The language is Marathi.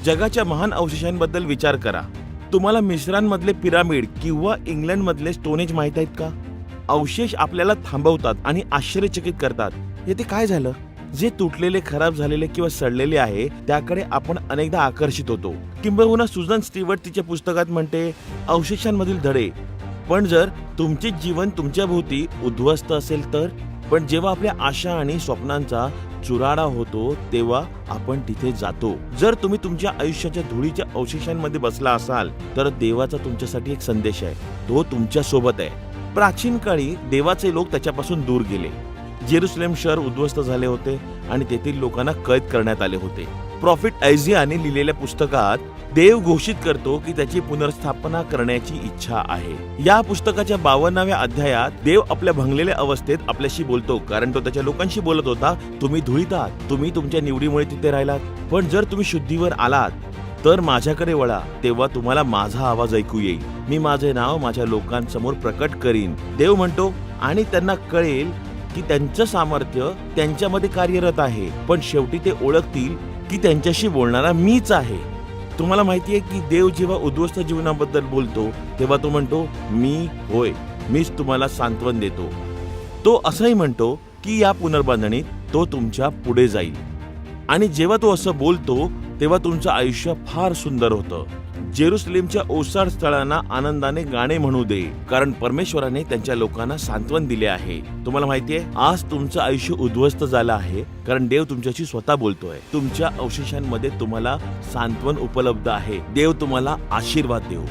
जगाच्या महान अवशेषांबद्दल विचार करा. तुम्हाला मिस्रांमधले पिरामिड किंवा इंग्लंडमधले स्टोनेज माहित आहेत का? अवशेष आपल्याला थांबवतात आणि आश्चर्यचकित करतात. येथे काय झालं? जे तुटलेले, खराब झालेले किंवा सडलेले आहे त्याकडे आपण अनेकदा आकर्षित होतो. किंबहुना सुझन स्टीवर्ट तिच्या पुस्तकात म्हणते, अवशेषांमधील धडे. पण जर तुमचे जीवन तुमच्या भोवती उद्ध्वस्त असेल तर? पण जेव्हा आपल्या आशा आणि स्वप्नांचा चुराडा होतो तेव्हा आपण तिथे जातो. जर तुम्ही तुमच्या आयुष्याच्या धुळीच्या अवशेषांमध्ये बसला असाल तर देवाचा तुमच्यासाठी एक संदेश आहे. तो तुमच्या सोबत आहे. प्राचीन काळी देवाचे लोक त्याच्यापासून दूर गेले. जेरुसलेम शहर उद्ध्वस्त झाले होते आणि तेथील लोकांना कैद करण्यात आले होते. प्रॉफिट ऐझियाने लिहिलेल्या पुस्तकात देव घोषित करतो की त्याची पुनर्स्थापना करण्याची इच्छा आहे. या पुस्तकाच्या 52व्या अध्यायात देव आपल्या भंगलेल्या अवस्थेत आपल्याशी बोलतो, कारण तो त्याच्या लोकांशी बोलत होता. तुम्ही धुळीत आहात, तुम्ही तुमच्या निवडीमुळे तिथे राहिलात, पण जर तुम्ही शुद्धीवर आलात तर माझ्याकडे वळा, तेव्हा तुम्हाला माझा आवाज ऐकू येईल. मी माझे नाव माझ्या लोकांसमोर प्रकट करीन, देव म्हणतो, आणि त्यांना कळेल की त्यांचं सामर्थ्य त्यांच्यामध्ये कार्यरत आहे. पण शेवटी ते ओळखतील की त्यांच्याशी बोलणारा मीच आहे. तुम्हाला माहितीये की देव जेव्हा उद्ध्वस्त जीवनाबद्दल बोलतो तेव्हा तो म्हणतो, मी होय, मीच तुम्हाला सांत्वन देतो. तो असंही म्हणतो की या पुनर्बांधणीत तो तुमच्या पुढे जाईल. आणि जेव्हा तो असं बोलतो तेव्हा तुमचं आयुष्य फार सुंदर होतं. जेरुसलेमच्या ओसाड स्थळांना आनंदाने गाणे म्हणू दे, कारण परमेश्वराने त्यांच्या लोकांना सांत्वन दिले आहे. तुम्हाला माहितीये, आज तुमचं आयुष्य उद्ध्वस्त झालं आहे कारण देव तुमच्याशी स्वतः बोलतोय. तुमच्या अवशेषांमध्ये तुम्हाला सांत्वन उपलब्ध आहे. देव तुम्हाला आशीर्वाद देऊ.